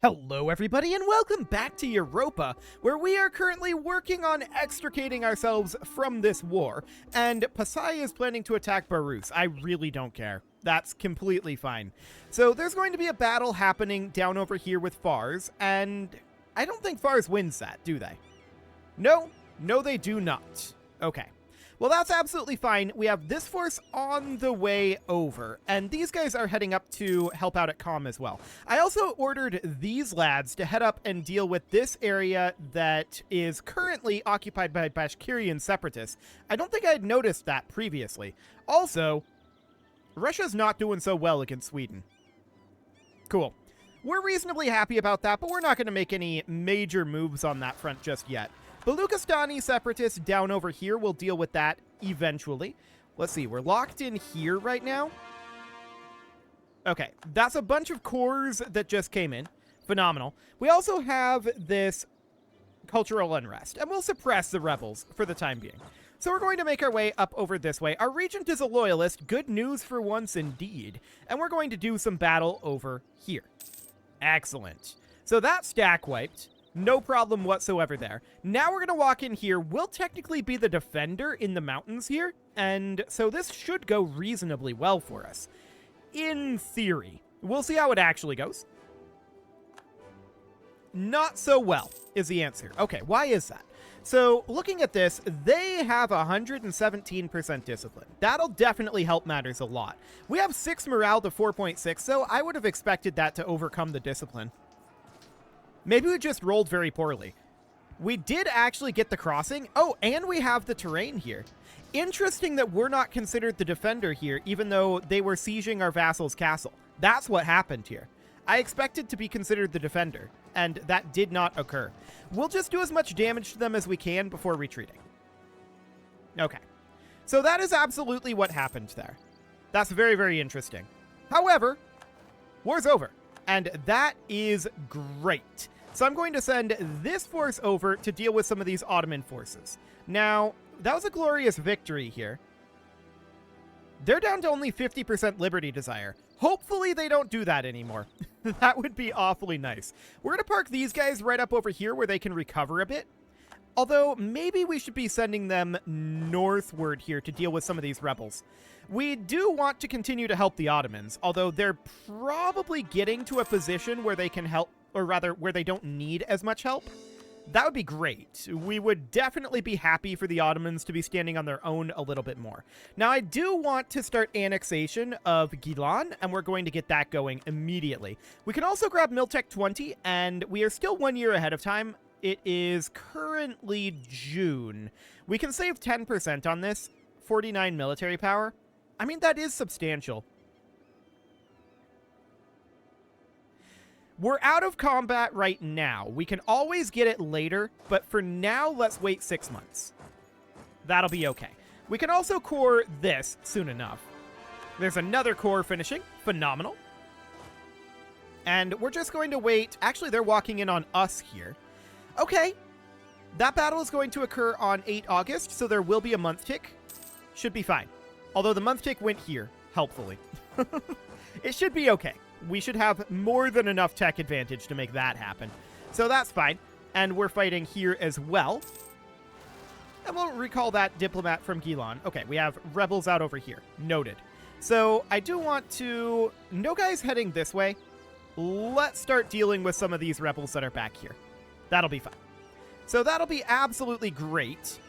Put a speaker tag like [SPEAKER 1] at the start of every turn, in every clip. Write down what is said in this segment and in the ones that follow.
[SPEAKER 1] Hello everybody and welcome back to Europa, where we are currently working on extricating ourselves from this war, and Pasai is planning to attack Barus. I really don't care. That's completely fine. So there's going to be a battle happening down over here with Fars, and I don't think Fars wins that, do they? No, they do not. Okay. Well, that's absolutely fine. We have this force on the way over, and these guys are heading up to help out at Com as well. I also ordered these lads to head up and deal with this area that is currently occupied by Bashkirian separatists. I don't think I had noticed that previously. Also, Russia's not doing so well against Sweden. Cool. We're reasonably happy about that, but we're not going to make any major moves on that front just yet. Baluchistani separatists down over here will deal with that eventually. Let's see, we're locked in here right now. Okay, that's a bunch of cores that just came in. Phenomenal. We also have this cultural unrest, and we'll suppress the rebels for the time being. So we're going to make our way up over this way. Our regent is a loyalist. Good news for once indeed. And we're going to do some battle over here. Excellent. So that stack wiped. No problem whatsoever there. Now we're going to walk in here. We'll technically be the defender in the mountains here, and so this should go reasonably well for us. In theory. We'll see how it actually goes. Not so well is the answer. Okay, why is that? So, looking at this, they have 117% discipline. That'll definitely help matters a lot. We have 6 morale to 4.6, so I would have expected that to overcome the discipline. Maybe we just rolled very poorly. We did actually get the crossing. Oh, and we have the terrain here. Interesting that we're not considered the defender here, even though they were sieging our vassal's castle. That's what happened here. I expected to be considered the defender, and that did not occur. We'll just do as much damage to them as we can before retreating. Okay. So that is absolutely what happened there. That's very, very interesting. However, war's over. And that is great. So I'm going to send this force over to deal with some of these Ottoman forces. Now, that was a glorious victory here. They're down to only 50% liberty desire. Hopefully they don't do that anymore. That would be awfully nice. We're going to park these guys right up over here where they can recover a bit. Although, maybe we should be sending them northward here to deal with some of these rebels. We do want to continue to help the Ottomans, although they're probably getting to a position where they can help, or rather, where they don't need as much help. That would be great. We would definitely be happy for the Ottomans to be standing on their own a little bit more. Now, I do want to start annexation of Gilan, and we're going to get that going immediately. We can also grab Miltech 20, and we are still 1 year ahead of time. It is currently June. We can save 10% on this. 49 military power. I mean, that is substantial. We're out of combat right now. We can always get it later, but for now, let's wait 6 months. That'll be okay. We can also core this soon enough. There's another core finishing. Phenomenal. And we're just going to wait. Actually, they're walking in on us here. Okay, that battle is going to occur on 8 August, so there will be a month tick. Should be fine. Although the month tick went here, helpfully. It should be okay. We should have more than enough tech advantage to make that happen. So that's fine. And we're fighting here as well. And we'll recall that diplomat from Gilan. Okay, we have rebels out over here. Noted. So I do want to... No guys heading this way. Let's start dealing with some of these rebels that are back here. That'll be fine. So that'll be absolutely great.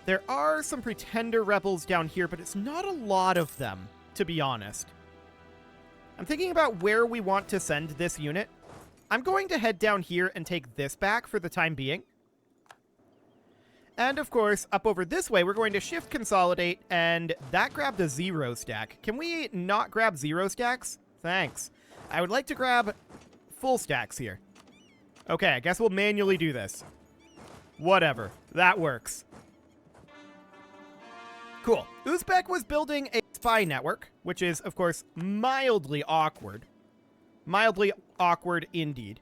[SPEAKER 1] There are some pretender rebels down here, but it's not a lot of them, to be honest. I'm thinking about where we want to send this unit. I'm going to head down here and take this back for the time being. And of course, up over this way, we're going to shift consolidate, and that grabbed a 0 stack. Can we not grab 0 stacks? Thanks. I would like to grab full stacks here. Okay, I guess we'll manually do this. Whatever. That works. Cool. Uzbek was building a spy network, which is, of course, mildly awkward. Mildly awkward indeed.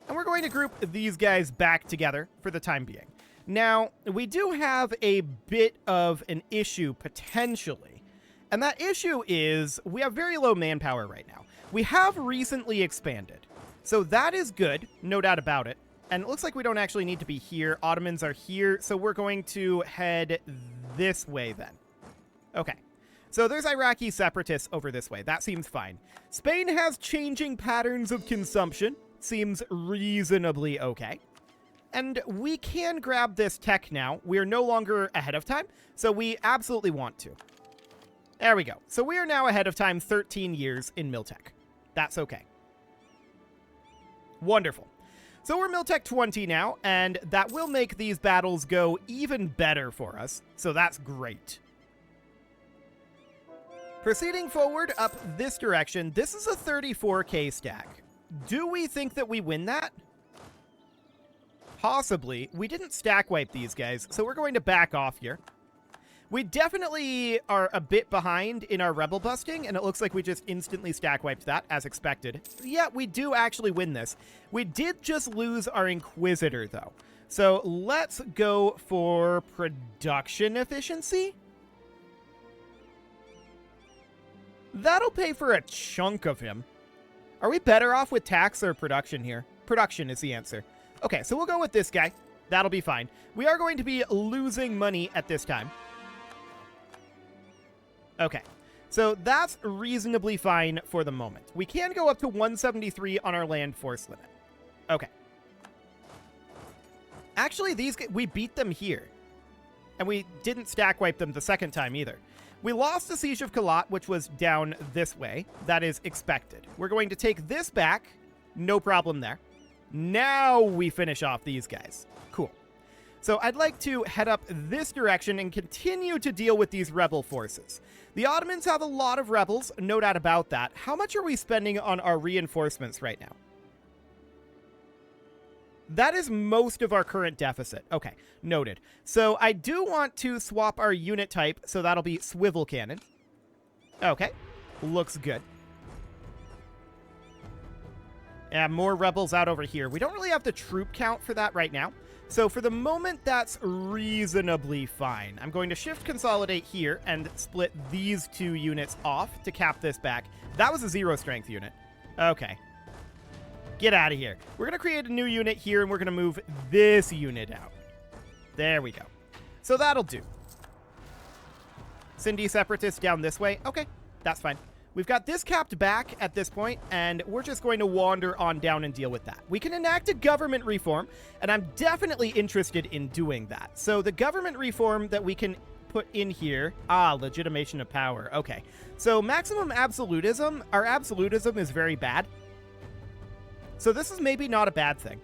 [SPEAKER 1] And we're going to group these guys back together for the time being. Now, we do have a bit of an issue, potentially. And that issue is we have very low manpower right now. We have recently expanded. So that is good, no doubt about it. And it looks like we don't actually need to be here. Ottomans are here, so we're going to head this way then. Okay. So there's Iraqi separatists over this way. That seems fine. Spain has changing patterns of consumption. Seems reasonably okay. And we can grab this tech now. We are no longer ahead of time, so we absolutely want to. There we go. So we are now ahead of time 13 years in Miltech. That's okay. Wonderful. So we're Miltech 20 now, and that will make these battles go even better for us. So that's great. Proceeding forward up this direction, this is a 34k stack. Do we think that we win that? Possibly. We didn't stack wipe these guys, so we're going to back off here. We definitely are a bit behind in our rebel busting, and it looks like we just instantly stack wiped that, as expected. Yeah, we do actually win this. We did just lose our Inquisitor, though. So let's go for production efficiency. That'll pay for a chunk of him. Are we better off with tax or production here? Production is the answer. Okay, so we'll go with this guy. That'll be fine. We are going to be losing money at this time. Okay, so that's reasonably fine for the moment. We can go up to 173 on our land force limit. Okay. Actually, we beat them here. And we didn't stack wipe them the second time either. We lost the Siege of Kalat, which was down this way. That is expected. We're going to take this back. No problem there. Now we finish off these guys. Cool. So I'd like to head up this direction and continue to deal with these rebel forces. The Ottomans have a lot of rebels, no doubt about that. How much are we spending on our reinforcements right now? That is most of our current deficit. Okay, noted. So I do want to swap our unit type, so that'll be swivel cannon. Okay, looks good. Yeah, more rebels out over here. We don't really have the troop count for that right now. So for the moment, that's reasonably fine. I'm going to shift consolidate here and split these two units off to cap this back. That was a 0 strength unit. Okay. Get out of here. We're going to create a new unit here, and we're going to move this unit out. There we go. So that'll do. Sindhi separatists down this way. Okay, that's fine. We've got this capped back at this point, and we're just going to wander on down and deal with that. We can enact a government reform, and I'm definitely interested in doing that. So the government reform that we can put in here... legitimation of power. Okay. So maximum absolutism. Our absolutism is very bad. So this is maybe not a bad thing.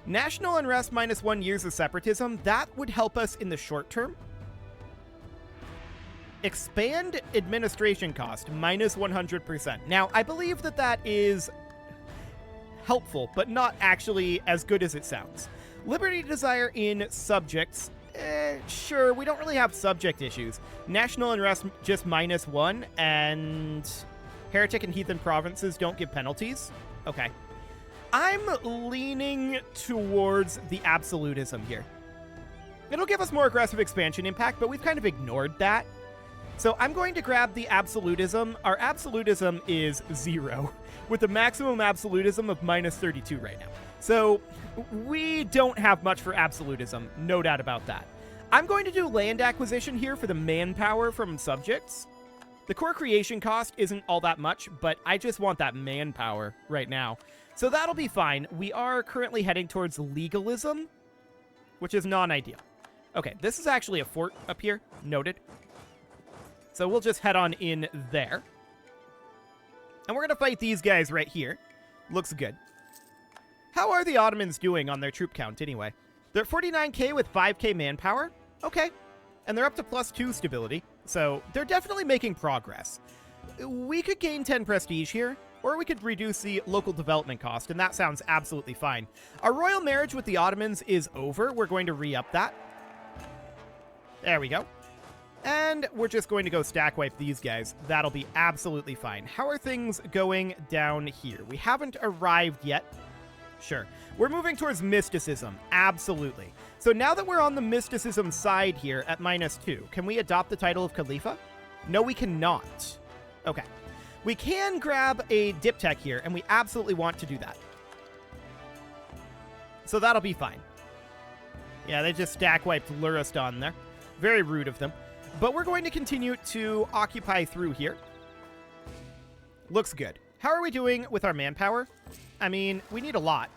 [SPEAKER 1] National unrest -1 years of separatism. That would help us in the short term. Expand administration cost -100%. Now, I believe that that is helpful, but not actually as good as it sounds. Liberty desire in subjects. Sure, we don't really have subject issues. National unrest just -1, and heretic and heathen provinces don't give penalties. Okay. I'm leaning towards the absolutism here. It'll give us more aggressive expansion impact, but we've kind of ignored that. So I'm going to grab the absolutism. Our absolutism is 0, with the maximum absolutism of -32 right now. So we don't have much for absolutism, no doubt about that. I'm going to do land acquisition here for the manpower from subjects. The core creation cost isn't all that much, but I just want that manpower right now. So that'll be fine. We are currently heading towards legalism, which is non-ideal. Okay, this is actually a fort up here. Noted. So we'll just head on in there. And we're going to fight these guys right here. Looks good. How are the Ottomans doing on their troop count anyway? They're at 49k with 5k manpower. Okay. And they're up to +2 stability. So they're definitely making progress. We could gain 10 prestige here, or we could reduce the local development cost, and that sounds absolutely fine. Our royal marriage with the Ottomans is over. We're going to re-up that. There we go. And we're just going to go stack wipe these guys. That'll be absolutely fine. How are things going down here? We haven't arrived yet. Sure. We're moving towards mysticism. Absolutely. So now that we're on the mysticism side here at -2, can we adopt the title of Khalifa? No, we cannot. Okay. We can grab a dip tech here, and we absolutely want to do that. So that'll be fine. Yeah, they just stack wiped Luristan there. Very rude of them. But we're going to continue to occupy through here. Looks good. How are we doing with our manpower? I mean, we need a lot.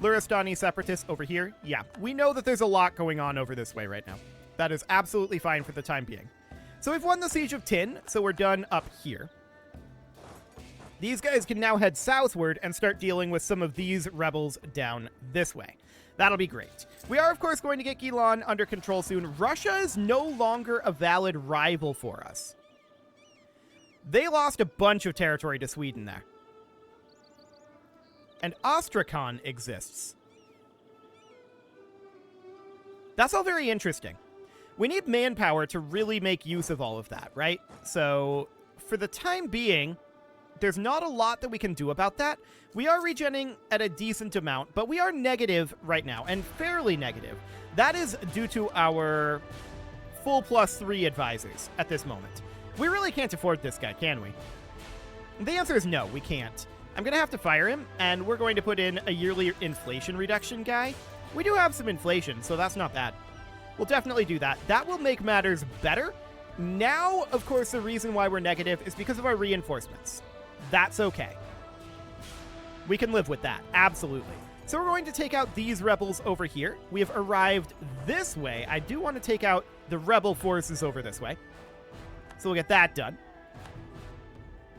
[SPEAKER 1] Luristani separatists over here. Yeah, we know that there's a lot going on over this way right now. That is absolutely fine for the time being. So we've won the Siege of Tin, so we're done up here. These guys can now head southward and start dealing with some of these rebels down this way. That'll be great. We are, of course, going to get Gilan under control soon. Russia is no longer a valid rival for us. They lost a bunch of territory to Sweden there. And Astrakhan exists. That's all very interesting. We need manpower to really make use of all of that, right? So, for the time being, there's not a lot that we can do about that. We are regenning at a decent amount, but we are negative right now, and fairly negative. That is due to our full +3 advisors at this moment. We really can't afford this guy, can we? The answer is no, we can't. I'm going to have to fire him, and we're going to put in a yearly inflation reduction guy. We do have some inflation, so that's not bad. We'll definitely do that. That will make matters better. Now, of course, the reason why we're negative is because of our reinforcements. That's okay. We can live with that, absolutely. So we're going to take out these rebels over here. We have arrived this way. I do want to take out the rebel forces over this way. So we'll get that done.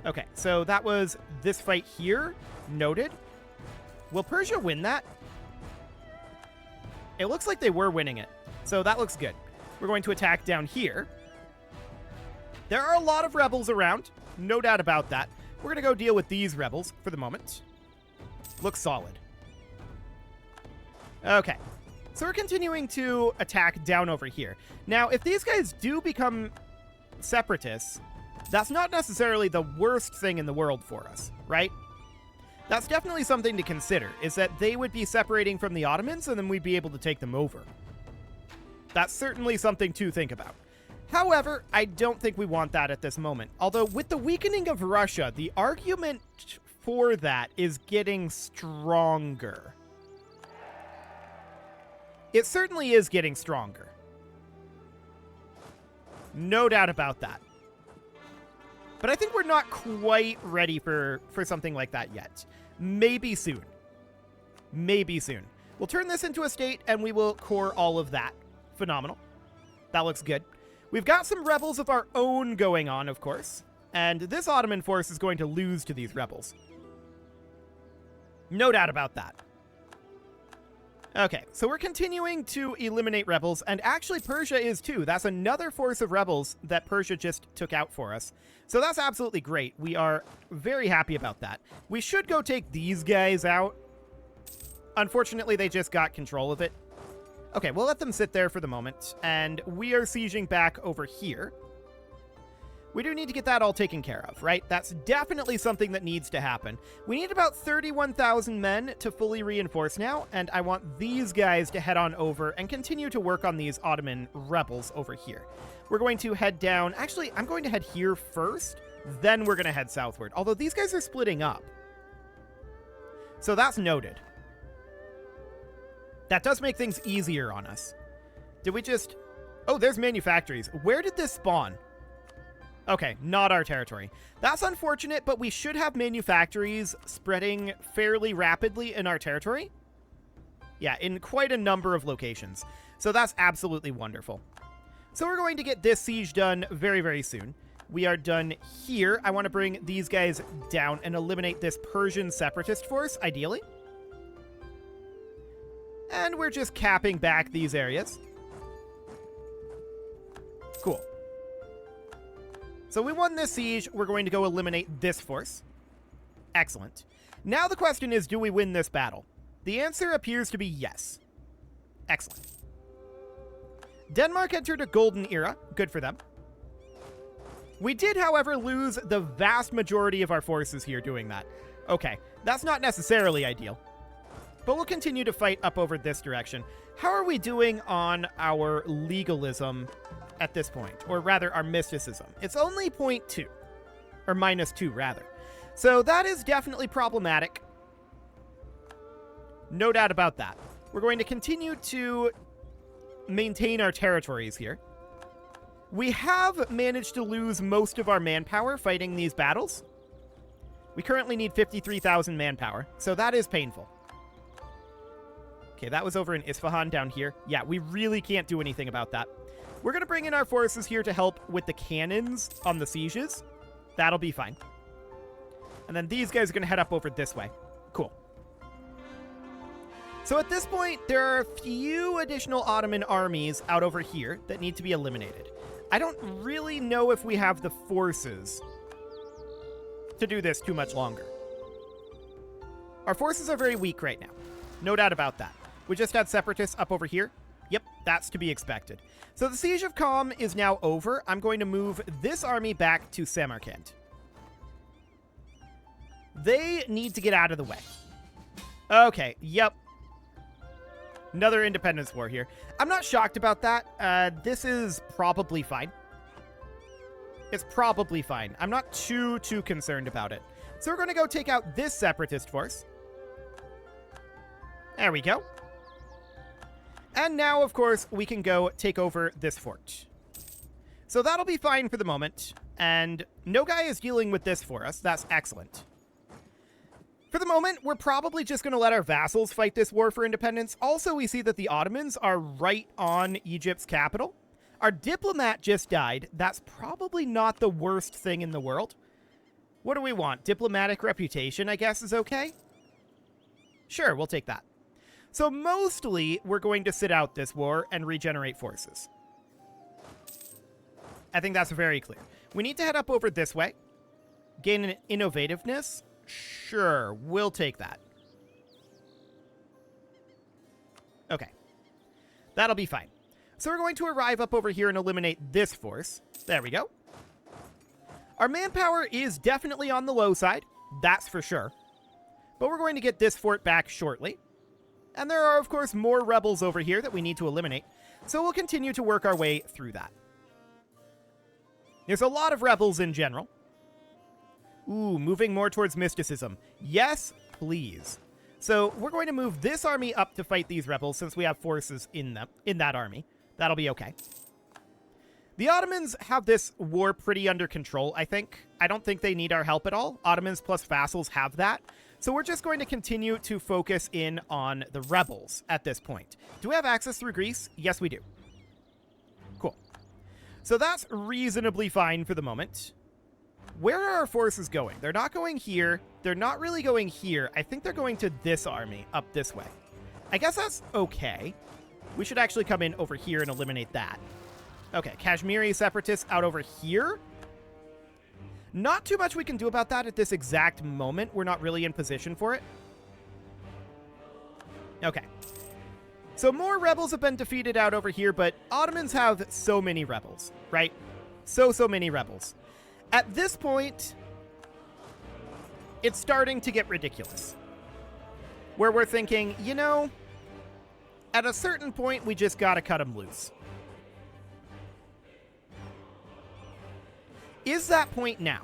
[SPEAKER 1] Okay, so that was this fight here. Noted. Will Persia win that? It looks like they were winning it. So that looks good. We're going to attack down here. There are a lot of rebels around. No doubt about that. We're going to go deal with these rebels for the moment. Looks solid. Okay. So we're continuing to attack down over here. Now, if these guys do become separatists, that's not necessarily the worst thing in the world for us, right? That's definitely something to consider, is that they would be separating from the Ottomans and then we'd be able to take them over. That's certainly something to think about. However, I don't think we want that at this moment. Although, with the weakening of Russia, the argument for that is getting stronger. It certainly is getting stronger. No doubt about that. But I think we're not quite ready for something like that yet. Maybe soon. Maybe soon. We'll turn this into a state and we will core all of that. Phenomenal. That looks good. We've got some rebels of our own going on, of course. And this Ottoman force is going to lose to these rebels. No doubt about that. Okay, so we're continuing to eliminate rebels, and actually Persia is too. That's another force of rebels that Persia just took out for us. So that's absolutely great. We are very happy about that. We should go take these guys out. Unfortunately, they just got control of it. Okay, we'll let them sit there for the moment, and we are sieging back over here. We do need to get that all taken care of, right? That's definitely something that needs to happen. We need about 31,000 men to fully reinforce now, and I want these guys to head on over and continue to work on these Ottoman rebels over here. We're going to head down. Actually, I'm going to head here first, then we're going to head southward, although these guys are splitting up. So that's noted. That does make things easier on us. Did we just... Oh, there's manufactories. Where did this spawn? Okay, not our territory. That's unfortunate, but we should have manufactories spreading fairly rapidly in our territory. Yeah, in quite a number of locations. So that's absolutely wonderful. So we're going to get this siege done very, very soon. We are done here. I want to bring these guys down and eliminate this Persian separatist force, ideally. And we're just capping back these areas. Cool. So we won this siege. We're going to go eliminate this force. Excellent. Now the question is, do we win this battle? The answer appears to be yes. Excellent. Denmark entered a golden era. Good for them. We did, however, lose the vast majority of our forces here doing that. Okay, that's not necessarily ideal. But we'll continue to fight up over this direction. How are we doing on our legalism at this point? Or rather, our mysticism. It's only 0.2. Or -2, rather. So that is definitely problematic. No doubt about that. We're going to continue to maintain our territories here. We have managed to lose most of our manpower fighting these battles. We currently need 53,000 manpower, so that is painful. Okay, that was over in Isfahan down here. Yeah, we really can't do anything about that. We're going to bring in our forces here to help with the cannons on the sieges. That'll be fine. And then these guys are going to head up over this way. Cool. So at this point, there are a few additional Ottoman armies out over here that need to be eliminated. I don't really know if we have the forces to do this too much longer. Our forces are very weak right now. No doubt about that. We just had separatists up over here. Yep, that's to be expected. So the Siege of Qom is now over. I'm going to move this army back to Samarkand. They need to get out of the way. Okay, yep. Another independence war here. I'm not shocked about that. This is probably fine. It's probably fine. I'm not too concerned about it. So we're going to go take out this separatist force. There we go. And now, of course, we can go take over this fort. So that'll be fine for the moment. And no guy is dealing with this for us. That's excellent. For the moment, we're probably just going to let our vassals fight this war for independence. Also, we see that the Ottomans are right on Egypt's capital. Our diplomat just died. That's probably not the worst thing in the world. What do we want? Diplomatic reputation, I guess, is okay? Sure, we'll take that. So mostly, we're going to sit out this war and regenerate forces. I think that's very clear. We need to head up over this way. Gain an innovativeness. Sure, we'll take that. Okay. That'll be fine. So we're going to arrive up over here and eliminate this force. There we go. Our manpower is definitely on the low side. That's for sure. But we're going to get this fort back shortly. And there are, of course, more rebels over here that we need to eliminate. So we'll continue to work our way through that. There's a lot of rebels in general. Ooh, moving more towards mysticism. Yes, please. So we're going to move this army up to fight these rebels since we have forces in that army. That'll be okay. The Ottomans have this war pretty under control, I think. I don't think they need our help at all. Ottomans plus vassals have that. So we're just going to continue to focus in on the rebels at this point. Do we have access through Greece? Yes, we do. Cool. So that's reasonably fine for the moment. Where are our forces going? They're not going here. They're not really going here. I think they're going to this army up this way. I guess that's okay. We should actually come in over here and eliminate that. Okay, Kashmiri separatists out over here. Not too much we can do about that at this exact moment. We're not really in position for it. Okay. So more rebels have been defeated out over here, but Ottomans have so many rebels, right? So many rebels. At this point, it's starting to get ridiculous. Where we're thinking, you know, at a certain point, we just gotta cut them loose. Is that point now?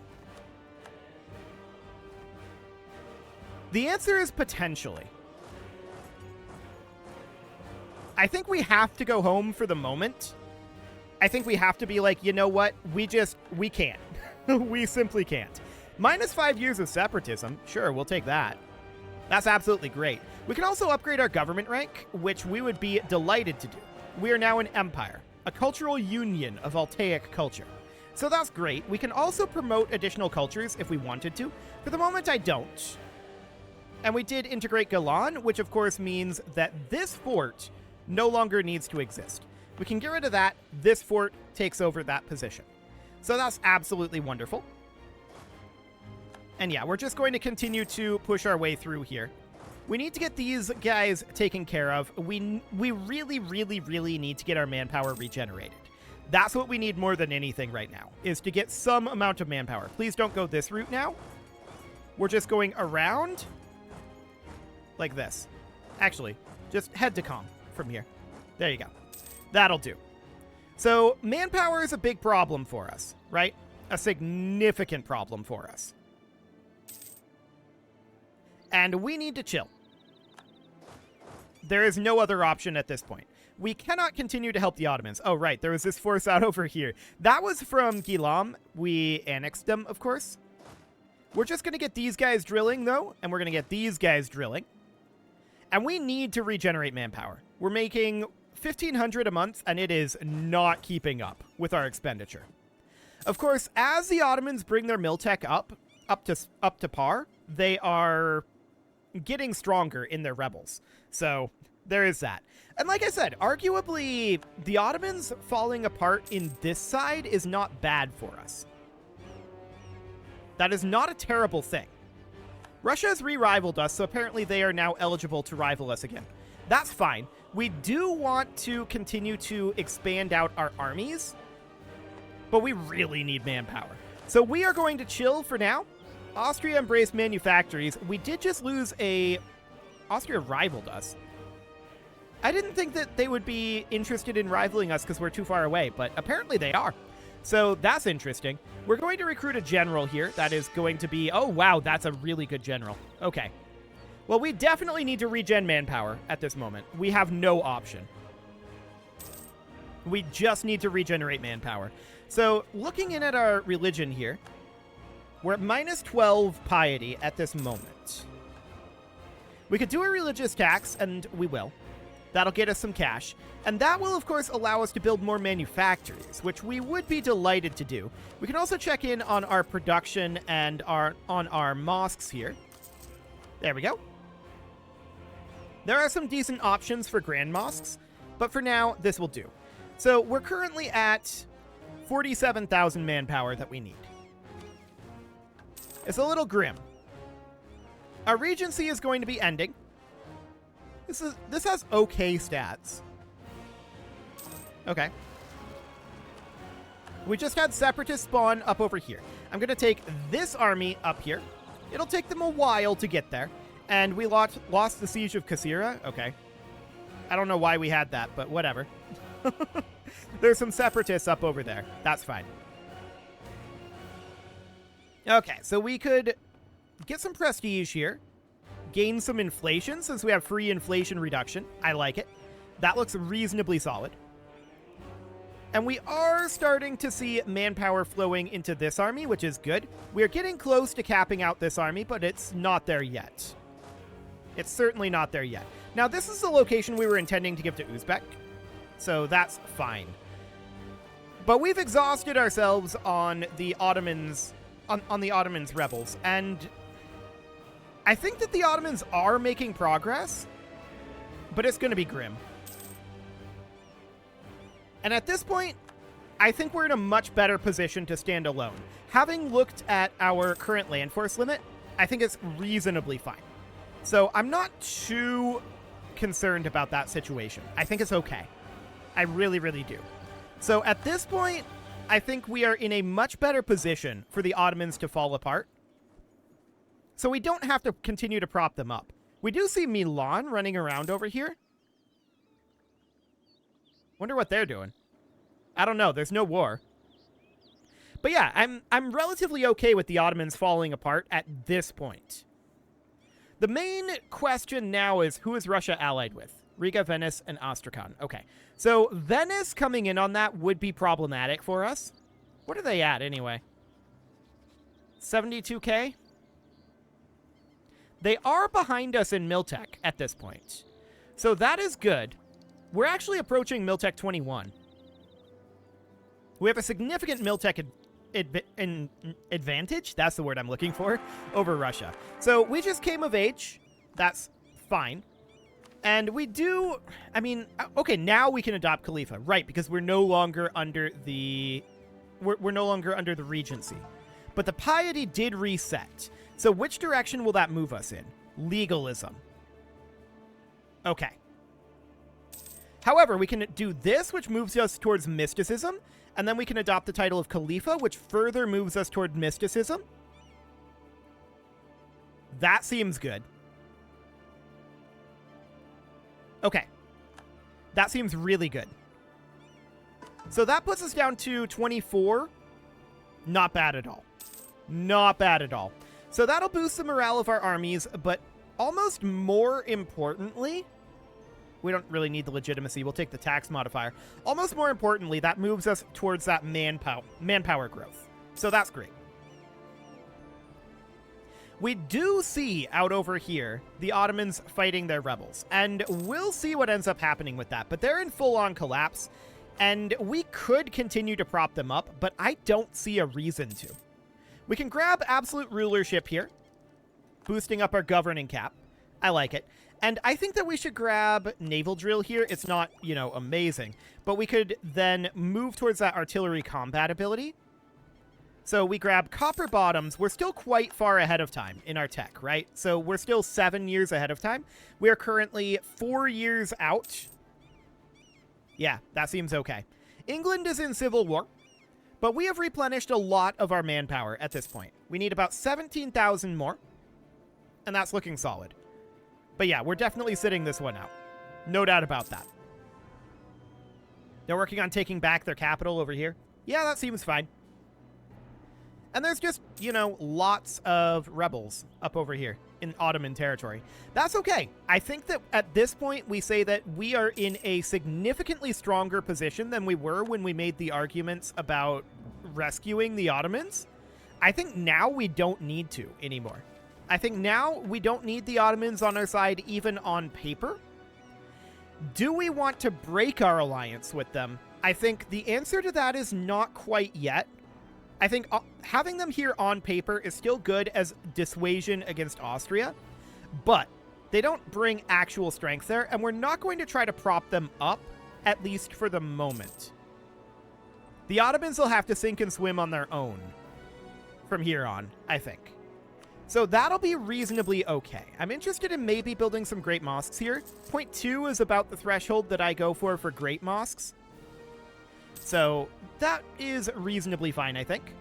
[SPEAKER 1] The answer is potentially. I think we have to go home for the moment. I think we have to be like, you know what? We can't. We simply can't. -5 years of separatism. Sure, we'll take that. That's absolutely great. We can also upgrade our government rank, which we would be delighted to do. We are now an empire, a cultural union of Altaic culture. So that's great. We can also promote additional cultures if we wanted to. For the moment, I don't. And we did integrate Galan, which of course means that this fort no longer needs to exist. We can get rid of that. This fort takes over that position. So that's absolutely wonderful. And yeah, we're just going to continue to push our way through here. We need to get these guys taken care of. We really need to get our manpower regenerated. That's what we need more than anything right now, is to get some amount of manpower. Please don't go this route now. We're just going around like this. Actually, just head to Qom from here. There you go. That'll do. So manpower is a big problem for us, right? a significant problem for us. And we need to chill. There is no other option at this point. We cannot continue to help the Ottomans. Oh, right, there was this force out over here. That was from Gilam. We annexed them, of course. We're just going to get these guys drilling, though, and we're going to get these guys drilling. And we need to regenerate manpower. We're making 1,500 a month, and it is not keeping up with our expenditure. Of course, as the Ottomans bring their mill tech up to par, they are getting stronger in their rebels. So there is that. And like I said, arguably, the Ottomans falling apart in this side is not bad for us. That is not a terrible thing. Russia has re-rivaled us, so apparently they are now eligible to rival us again. That's fine. We do want to continue to expand out our armies, but we really need manpower. So we are going to chill for now. Austria embraced manufactories. We did just lose a... Austria rivaled us. I didn't think that they would be interested in rivaling us because we're too far away, but apparently they are. So that's interesting. We're going to recruit a general here. That is going to be... Oh, wow, that's a really good general. Okay. Well, we definitely need to regen manpower at this moment. We have no option. We just need to regenerate manpower. So looking in at our religion here, we're at minus 12 piety at this moment. We could do a religious tax, and we will. That'll get us some cash. And that will, of course, allow us to build more manufactories, which we would be delighted to do. We can also check in on our production and on our mosques here. There we go. There are some decent options for grand mosques, but for now, this will do. So we're currently at 47,000 manpower that we need. It's a little grim. Our regency is going to be ending. This has okay stats. Okay. We just had separatists spawn up over here. I'm going to take this army up here. It'll take them a while to get there. And we lost the siege of Kasira. Okay. I don't know why we had that, but whatever. There's some separatists up over there. That's fine. Okay, so we could get some prestige here. Gain some inflation since we have free inflation reduction. I like it. That looks reasonably solid. And we are starting to see manpower flowing into this army, which is good. We are getting close to capping out this army, but it's not there yet. It's certainly not there yet. Now, this is the location we were intending to give to Uzbek, so that's fine. But we've exhausted ourselves on the Ottomans, on the Ottomans rebels, and I think that the Ottomans are making progress, but it's going to be grim. And at this point, I think we're in a much better position to stand alone. Having looked at our current land force limit, I think it's reasonably fine. So I'm not too concerned about that situation. I think it's okay. I really, really do. So at this point, I think we are in a much better position for the Ottomans to fall apart. So we don't have to continue to prop them up. We do see Milan running around over here. Wonder what they're doing. I don't know. There's no war. But yeah, I'm relatively okay with the Ottomans falling apart at this point. The main question now is, who is Russia allied with? Riga, Venice, and Astrakhan. Okay. So Venice coming in on that would be problematic for us. What are they at anyway? 72k? They are behind us in Miltech at this point. So that is good. We're actually approaching Miltech 21. We have a significant Miltech advantage, that's the word I'm looking for, over Russia. So we just came of age. That's fine. And we do, I mean, okay, now we can adopt Khalifa, right? Because we're no longer under the, we're no longer under the regency. But the piety did reset. So which direction will that move us in? Legalism. Okay. However, we can do this, which moves us towards mysticism, and then we can adopt the title of Khalifa, which further moves us toward mysticism. That seems good. Okay. That seems really good. So that puts us down to 24. Not bad at all. Not bad at all. So that'll boost the morale of our armies, but almost more importantly, we don't really need the legitimacy. We'll take the tax modifier. Almost more importantly, that moves us towards that manpower growth. So that's great. We do see out over here the Ottomans fighting their rebels, and we'll see what ends up happening with that. But they're in full-on collapse, and we could continue to prop them up, but I don't see a reason to. We can grab absolute rulership here, boosting up our governing cap. I like it. And I think that we should grab naval drill here. It's not, you know, amazing, but we could then move towards that artillery combat ability. So we grab copper bottoms. We're still quite far ahead of time in our tech, right? So we're still 7 years ahead of time. We are currently 4 years out. Yeah, that seems okay. England is in civil war, but we have replenished a lot of our manpower at this point. We need about 17,000 more, and that's looking solid. But yeah, we're definitely sitting this one out. No doubt about that. They're working on taking back their capital over here. Yeah, that seems fine. And there's just, you know, lots of rebels up over here in Ottoman territory. That's okay. I think that at this point, we say that we are in a significantly stronger position than we were when we made the arguments about rescuing the Ottomans. I think now we don't need to anymore. I think now we don't need the Ottomans on our side, even on paper. Do we want to break our alliance with them? I think the answer to that is not quite yet. I think having them here on paper is still good as dissuasion against Austria, but they don't bring actual strength there, and we're not going to try to prop them up, at least for the moment. The Ottomans will have to sink and swim on their own from here on, I think. So that'll be reasonably okay. I'm interested in maybe building some great mosques here. 0.2 is about the threshold that I go for great mosques. So that is reasonably fine, I think.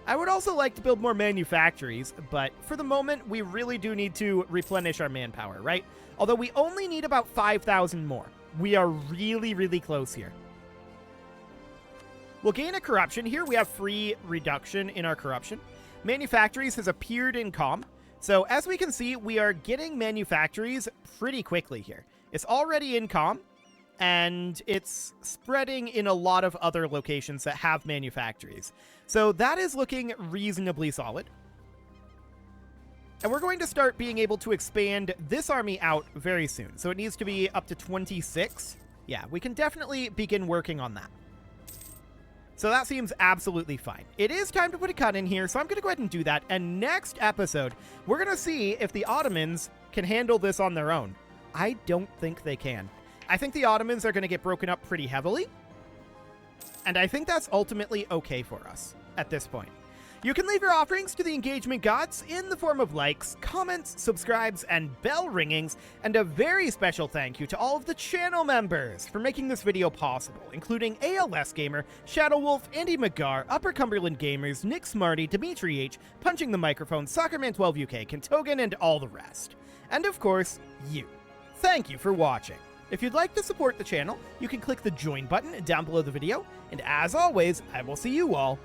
[SPEAKER 1] I would also like to build more manufactories, but for the moment, we really do need to replenish our manpower, right? Although we only need about 5,000 more. We are really, really close here. We'll gain a corruption. Here we have free reduction in our corruption. Manufactories has appeared in COM. So as we can see, we are getting manufactories pretty quickly here. It's already in COM. And it's spreading in a lot of other locations that have manufactories. So that is looking reasonably solid. And we're going to start being able to expand this army out very soon. So it needs to be up to 26. Yeah, we can definitely begin working on that. So that seems absolutely fine. It is time to put a cut in here, so I'm going to go ahead and do that. And next episode, we're going to see if the Ottomans can handle this on their own. I don't think they can. I think the Ottomans are going to get broken up pretty heavily, and I think that's ultimately okay for us at this point. You can leave your offerings to the engagement gods in the form of likes, comments, subscribes, and bell ringings, and a very special thank you to all of the channel members for making this video possible, including ALS Gamer, Shadow Wolf, Andy McGar, Upper Cumberland Gamers, Nick Smarty, Dimitri H, Punching the Microphone, Soccerman12 UK, Kentogan, and all the rest. And of course, you. Thank you for watching. If you'd like to support the channel, you can click the join button down below the video, and as always, I will see you all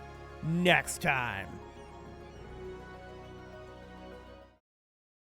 [SPEAKER 1] next time.